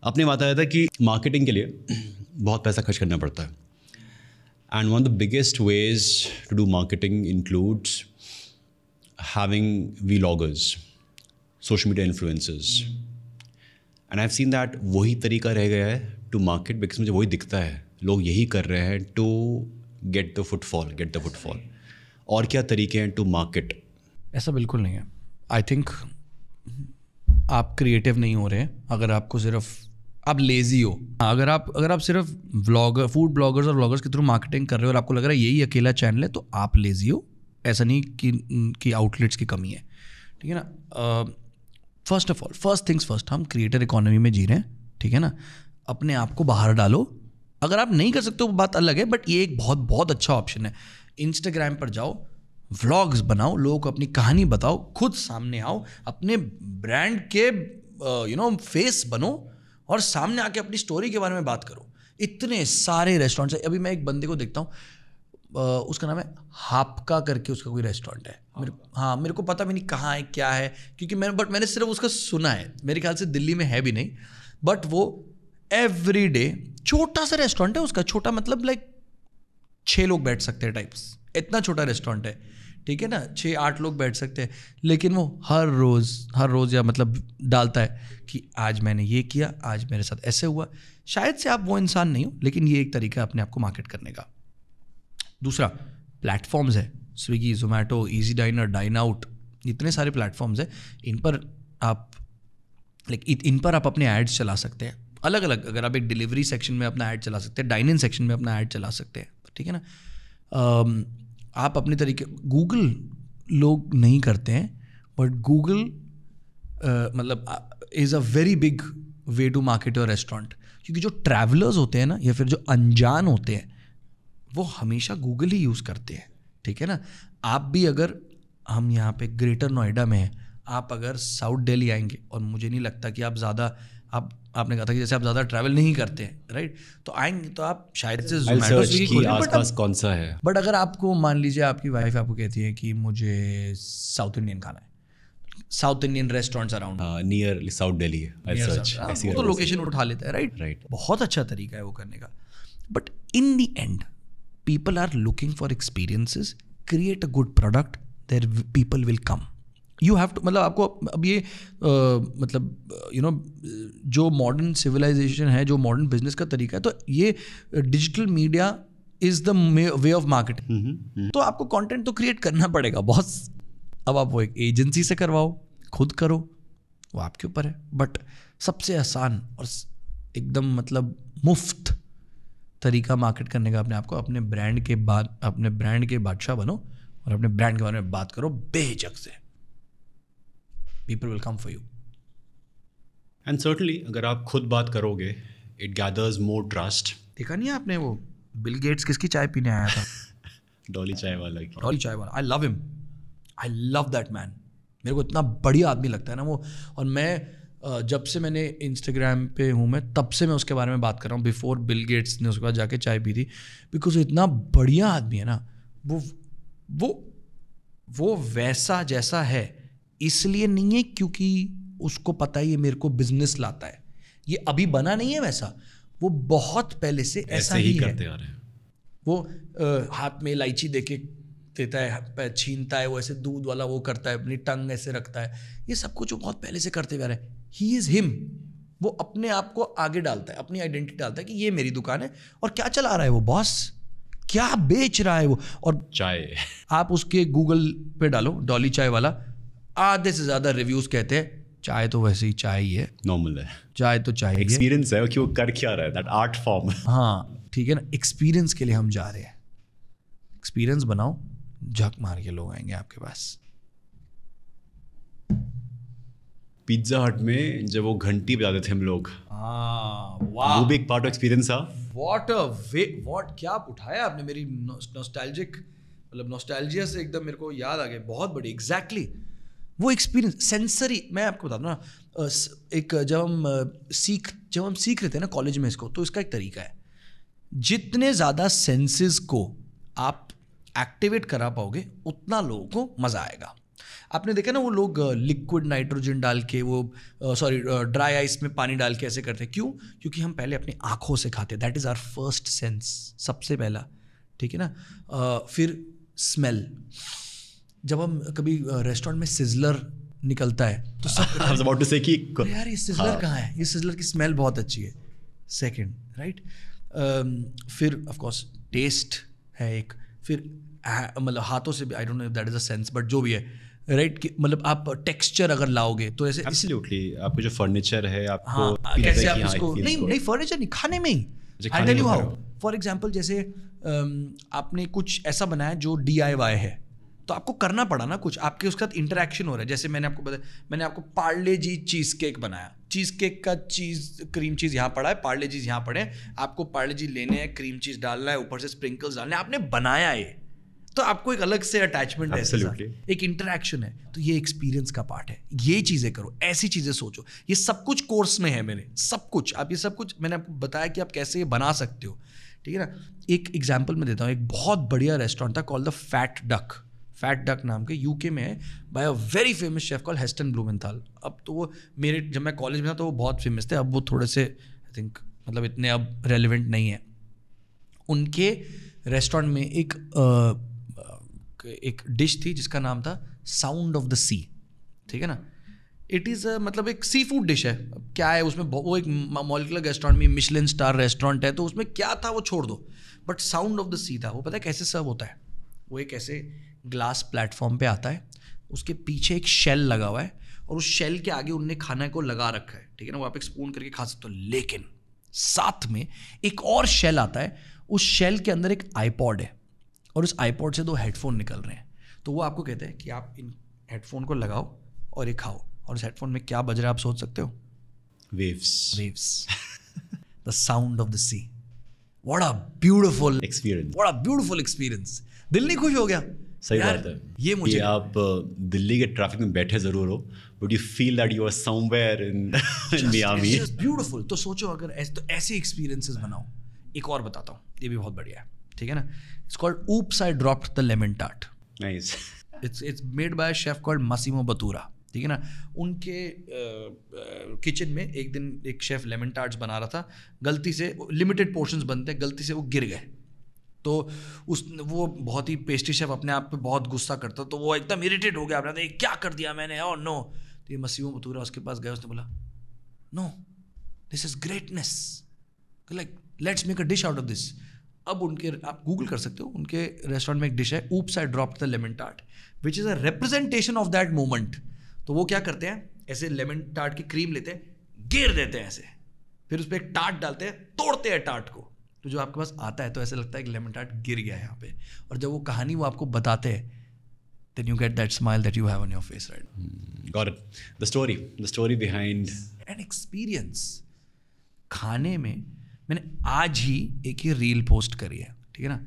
अपने बात आया था कि मार्केटिंग के लिए बहुत पैसा खर्च करना पड़ता है, and one of the biggest ways to do marketing includes having vloggers, social media influencers, and I have seen that वही तरीका रह गया है टू मार्केट, बिकॉज मुझे वही दिखता है लोग यही कर रहे हैं टू गेट द फुटफॉल। और क्या तरीके हैं टू मार्केट? ऐसा बिल्कुल नहीं है। आई थिंक आप क्रिएटिव नहीं हो रहे हैं अगर आपको सिर्फ आप लेज़ी हो। अगर आप सिर्फ फूड ब्लॉगर्स और व्लॉगर्स के थ्रू मार्केटिंग कर रहे हो और आपको लग रहा है यही अकेला चैनल है, तो आप लेज़ी हो। ऐसा नहीं कि आउटलेट्स की कमी है, ठीक है ना। First of all, first things first, हम क्रिएटर इकोनॉमी में जी रहे हैं, ठीक है ना। अपने आप को बाहर डालो। अगर आप नहीं कर सकते वो बात अलग है, बट ये एक बहुत बहुत अच्छा ऑप्शन है। इंस्टाग्राम पर जाओ, व्लॉग्स बनाओ, लोगों को अपनी कहानी बताओ, खुद सामने आओ, अपने ब्रांड के फेस बनो और सामने आके अपनी स्टोरी के बारे में बात करो। इतने सारे रेस्टोरेंट्स हैं। अभी मैं एक बंदे को देखता हूँ, उसका नाम है हापका करके, उसका कोई रेस्टोरेंट है। मेरे को पता भी नहीं कहाँ है क्या है, क्योंकि मैंने सिर्फ उसका सुना है। मेरे ख्याल से दिल्ली में है भी नहीं, बट वो एवरी डे, छोटा सा रेस्टोरेंट है उसका, छोटा मतलब लाइक 6 लोग बैठ सकते हैं टाइप्स, इतना छोटा रेस्टोरेंट है, ठीक है ना, 6-8 लोग बैठ सकते हैं। लेकिन वो हर रोज़ या मतलब डालता है कि आज मैंने ये किया, आज मेरे साथ ऐसे हुआ। शायद से आप वो इंसान नहीं हो, लेकिन ये एक तरीका है अपने आप को मार्केट करने का। दूसरा, प्लेटफॉर्म्स है, Swiggy, Zomato, EazyDiner, Dineout, इतने सारे प्लेटफॉर्म्स है। इन पर आप अपने एड्स चला सकते हैं अलग अलग। अगर आप एक डिलीवरी सेक्शन में अपना ऐड चला सकते हैं, डाइन इन सेक्शन में अपना ऐड चला सकते हैं, ठीक है ना। आप अपने तरीके, गूगल लोग नहीं करते हैं, बट गूगल मतलब is a very big way to market your restaurant. क्योंकि जो ट्रैवलर्स होते हैं ना, या फिर जो अनजान होते हैं, वो हमेशा गूगल ही यूज़ करते हैं, ठीक है ना। आप भी, अगर हम यहाँ पे ग्रेटर नोएडा में हैं, आप अगर साउथ दिल्ली आएंगे, और मुझे नहीं लगता कि आप ज़्यादा, आपने कहा था कि जैसे आप ज़्यादा ट्रैवल नहीं करते हैं, राइट, तो आएंगे तो आप शायद से ज़ोमैटो स्विगी खोलें, आसपास कौन सा है। बट अगर आपको मान लीजिए आपकी वाइफ आपको कहती है कि मुझे साउथ इंडियन खाना है, south Indian restaurants around near south Delhi, वो तो लोकेशन उठा लेता है, राइट। बहुत अच्छा तरीका है वो करने का। But in the end people are looking for experiences. Create a good product, there people will come. You have to, मतलब आपको अब ये जो मॉडर्न सिविलाइजेशन है, जो मॉडर्न बिजनेस का तरीका है, तो ये digital media is the way of marketing. तो आपको कंटेंट तो क्रिएट करना पड़ेगा बॉस। अब आप वो एक एजेंसी से करवाओ, खुद करो, वो आपके ऊपर है। बट सबसे आसान और एकदम मतलब मुफ्त तरीका मार्केट करने का अपने आप को, अपने ब्रांड के बादशाह बनो और अपने ब्रांड के बारे में बात करो बेझिझक से। People will come for you. And certainly अगर आप खुद बात करोगे, इट गैदर्स मोर ट्रस्ट। देखा नहीं आपने वो बिल गेट्स किसकी चाय पीने आया था? डॉली चाय वाला की। डॉली चाय वाला, I love him, I love that man. मेरे को इतना बढ़िया आदमी लगता है ना वो। और मैं जब से मैंने इंस्टाग्राम पे हूँ, मैं तब से मैं उसके बारे में बात कर रहा हूँ। बिफोर बिल गेट्स ने उसके बाद जाके चाय पी थी, बिकॉज इतना बढ़िया आदमी है ना वो वैसा जैसा है इसलिए नहीं है क्योंकि उसको पता है ये मेरे को बिजनेस लाता है, ये अभी बना नहीं है वैसा, वो बहुत पहले से ऐसा ही करते आ रहे हैं। वो हाथ में इलायची देके देता है, छीनता है, वो ऐसे दूध वाला वो करता है, अपनी टंग ऐसे रखता है, ये सब कुछ वो बहुत पहले से करते हुए आ रहे हैं। He is him. वो अपने आप को आगे डालता है, अपनी आइडेंटिटी डालता है कि ये मेरी दुकान है। और क्या चला रहा है वो बॉस, क्या बेच रहा है वो। और चाय, आप उसके गूगल पे डालो डॉली चाय वाला, आधे से ज़्यादा रिव्यूज़ कहते हैं चाय तो वैसे ही चाय ही है, नॉर्मल है, चाय तो चाय ही है, एक्सपीरियंस है कि वो कर क्या रहा है, दैट आर्ट फॉर्म। हाँ ठीक है ना, एक्सपीरियंस के लिए हम जा रहे हैं। एक्सपीरियंस बनाओ, झक मार के लोग आएंगे आपके पास। पिज्जा हट में जब वो घंटी बजाते थे हम लोग, वो भी एक पार्ट ऑफ एक्सपीरियंस था। व्हाट क्या उठाया आपने मेरी नॉस्टैल्जिक, मतलब नॉस्टैल्जिया से एकदम मेरे को याद आ गया, बहुत बड़ी। एग्जैक्टली वो एक्सपीरियंस, सेंसरी। मैं आपको बताता ना, एक जब हम सीख रहे थे ना कॉलेज में इसको, तो इसका एक तरीका है, जितने ज़्यादा सेंसेस को आप एक्टिवेट करा पाओगे उतना लोगों को मज़ा आएगा। आपने देखा ना वो लोग लिक्विड नाइट्रोजन डाल के वो ड्राई आइस में पानी डाल के ऐसे करते हैं, क्यों? क्योंकि हम पहले अपनी आँखों से खाते हैं, that is our first sense, सबसे पहला, ठीक है ना। फिर स्मेल, जब हम कभी रेस्टोरेंट में सिजलर निकलता है तो सब I was about to say कि यार ये सिजलर कहाँ है, ये सिजलर की स्मेल बहुत अच्छी है, सेकंड, राइट। फिर ऑफ कोर्स टेस्ट है एक, फिर मतलब हाथों से भी, I don't know if that is a sense, but जो भी है, राइट, मतलब आप टेक्सचर अगर लाओगे तो ऐसे एब्सोल्युटली आपको जो फर्नीचर है आपको हाँ, कैसे आप इसको नहीं फर्नीचर नहीं, खाने में ही, I tell you how. For example जैसे आपने कुछ ऐसा बनाया जो DIY है, तो आपको करना पड़ा ना कुछ, आपके उसके साथ इंटरेक्शन हो रहा है। जैसे मैंने आपको बताया, मैंने आपको पार्ले जी चीज़ केक बनाया, चीज़ केक का क्रीम चीज़ यहाँ पड़ा है, पार्ले चीज़ यहाँ पड़े हैं, आपको पार्ले जी लेने हैं, क्रीम चीज़ डालना है, ऊपर से स्प्रिंकल्स डालने हैं, आपने बनाया ये, तो आपको एक अलग से अटैचमेंट है, एक इंटरेक्शन है। तो ये एक्सपीरियंस का पार्ट है, ये चीज़ें करो, ऐसी चीज़ें सोचो। ये सब कुछ कोर्स में है मेरे, सब कुछ, आप ये सब कुछ मैंने आपको बताया कि आप कैसे ये बना सकते हो, ठीक है ना। एक एग्जाम्पल मैं देता हूँ, एक बहुत बढ़िया रेस्टोरेंट था कॉल्ड द फैट डक नाम के, यूके में है, by a very famous chef called Heston Blumenthal. अब तो वो मेरे, जब मैं कॉलेज में था तो वो बहुत फेमस थे, अब वो थोड़े से आई थिंक मतलब इतने अब रेलिवेंट नहीं है। उनके रेस्टोरेंट में एक डिश थी जिसका नाम था साउंड ऑफ द सी, ठीक है ना। इट इज़ मतलब एक सी फूड डिश है। अब क्या है उसमें, वो एक molecular gastronomy Michelin star restaurant है, तो उसमें क्या था वो छोड़ दो, बट साउंड ऑफ द सी था। वो पता है कैसे सर्व होता है? वो एक ऐसे ग्लास प्लेटफॉर्म पे आता है, उसके पीछे एक शेल लगा हुआ है, और उस शेल के आगे उनने खाना को लगा रखा है, ठीक है ना, वो आप एक स्पून करके खा सकते हो। लेकिन साथ में एक और शेल आता है, उस शेल के अंदर एक आईपॉड है, और उस आईपॉड से 2 हेडफोन निकल रहे हैं। तो वो आपको कहते हैं कि आप इन हेडफोन को लगाओ और ये खाओ, और उस हेडफोन में क्या बज रहा है आप सोच सकते हो? Waves the sound of the sea. What a beautiful experience. दिल नहीं खुश हो गया? सही बात है। ये मुझे, आप दिल्ली के ट्रैफिक में बैठे जरूर हो, but you feel that you are somewhere in Miami. It's beautiful. तो सोचो अगर ऐसे एक्सपीरियंसेस बनाओ। एक और बताता हूँ, ये भी बहुत बढ़िया है, ठीक है ना। It's called oops I dropped the lemon tart. Nice. It's made by chef called Massimo Bottura, ठीक है ना। उनके किचन में एक दिन एक शेफ लेमन टार्ट्स बना रहा था, गलती से, लिमिटेड पोर्शंस बनते हैं, गलती से वो गिर गए। तो वो बहुत ही पेस्ट्री शेफ अपने आप पे बहुत गुस्सा करता, तो वो एकदम इरिटेट हो गया, आपने क्या कर दिया मैंने, और नो। तो ये मासिमो बतूरा उसके पास गया, उसने बोला no, this is greatness, like let's make a dish out of this. अब उनके, आप गूगल कर सकते हो, उनके रेस्टोरेंट में एक डिश है, oops I dropped the lemon tart, which is a representation of that moment. तो वो क्या करते हैं, ऐसे लेमन टार्ट की क्रीम लेते हैं, गिर देते हैं ऐसे, फिर उस पर एक टार्ट डालते हैं, तोड़ते हैं टार्ट को, तो जो आपके पास आता है तो ऐसे लगता है कि लेमन टार्ट गिर गया है यहाँ पे। और जब वो कहानी वो आपको बताते हैं, then you get that smile that you have on your face, right? Got it. The story behind an experience. खाने में मैंने आज ही एक ही रील पोस्ट करी है, ठीक है ना।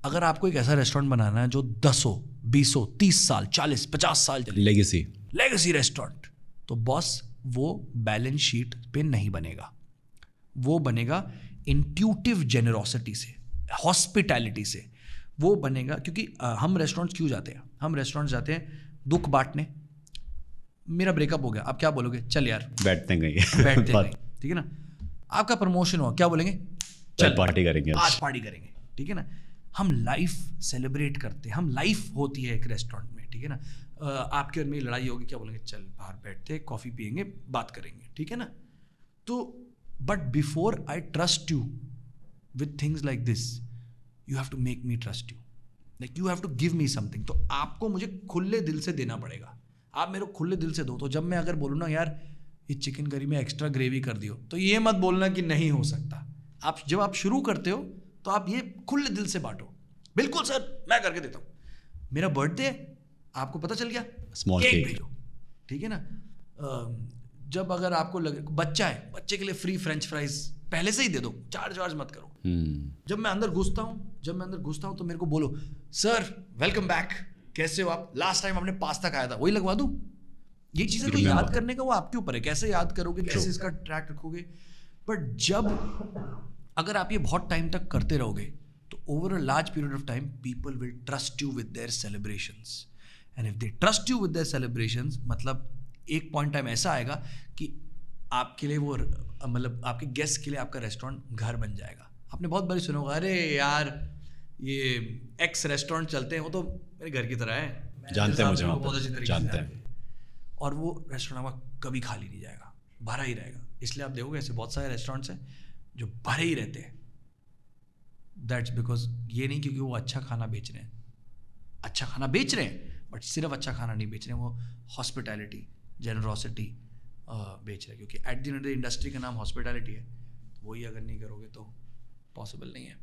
अगर आपको एक ऐसा रेस्टोरेंट बनाना है जो 10 20 30 साल 40 50 साल चले, लेगेसी रेस्टोरेंट, तो बॉस वो बैलेंस शीट पे नहीं बनेगा, वो बनेगा इंट्यूटिव जेनरोसिटी से, हॉस्पिटैलिटी से वो बनेगा। क्योंकि हम रेस्टोरेंट्स क्यों जाते हैं? हम रेस्टोरेंट्स जाते हैं दुख बांटने। मेरा ब्रेकअप हो गया, आप क्या बोलोगे? चल यार बैठते हैं, ठीक है ना। आपका प्रमोशन हुआ, क्या बोलेंगे? चल पार्टी करेंगे, आज पार्टी करेंगे, ठीक है ना। हम लाइफ सेलिब्रेट करते हैं, हम लाइफ होती है एक रेस्टोरेंट में, ठीक है ना। आपके और मेरी लड़ाई होगी, क्या बोलेंगे? चल बाहर बैठते, कॉफ़ी पियेंगे, बात करेंगे, ठीक है ना। तो but before I trust you with things like this, you have to make me trust you, like you have to give me something. तो आपको मुझे खुले दिल से देना पड़ेगा, आप मेरे को खुले दिल से दो। तो जब मैं अगर बोलूँ ना यार ये चिकन करी में एक्स्ट्रा ग्रेवी कर दियो, तो ये मत बोलना कि नहीं हो सकता। आप जब आप शुरू करते हो तो आप ये खुले दिल से बांटो, बिल्कुल सर मैं करके देता हूँ। मेरा बर्थडे है, आपको पता चल गया, स्मॉल केक भेजो, ठीक है ना। जब अगर आपको लगे बच्चा है, बच्चे के लिए फ्री फ्रेंच फ्राइज पहले से ही दे दो, चार्ज मत करो। जब मैं अंदर घुसता हूँ तो मेरे को बोलो सर वेलकम बैक, कैसे हो आप, लास्ट टाइम हमने पास्ता खाया था, वही लगवा दूं। ये चीजें तो याद करने का वो आपके ऊपर है, कैसे याद करोगे, कैसे इसका ट्रैक रखोगे। बट जब अगर आप ये बहुत टाइम तक करते रहोगे तो over a large period of time people will trust you with their celebrations, and if they trust you with their celebrations, मतलब एक पॉइंट टाइम ऐसा आएगा कि आपके लिए वो मतलब आपके गेस्ट के लिए आपका रेस्टोरेंट घर बन जाएगा. आपने बहुत बारी सुना होगा, अरे यार ये एक्स रेस्टोरेंट चलते हैं, वो तो मेरे घर की तरह है, जानते हैं मुझे, वहाँ बहुत अच्छी पर तरीके जानते से हैं. और वो रेस्टोरेंट आपका कभी खाली नहीं जाएगा, भरा ही रहेगा. इसलिए आप देखोगे ऐसे बहुत सारे रेस्टोरेंट्स हैं जो भरे ही रहते हैं. दैट्स बिकॉज ये नहीं क्योंकि वो अच्छा खाना बेच रहे हैं, अच्छा खाना बेच रहे हैं, बट सिर्फ अच्छा खाना नहीं बेच रहे हैं, वो हॉस्पिटैलिटी, जेनरोसिटी बेच रहे हैं. क्योंकि एट द एंड इंडस्ट्री का नाम हॉस्पिटैलिटी है, तो वही अगर नहीं करोगे तो पॉसिबल नहीं है.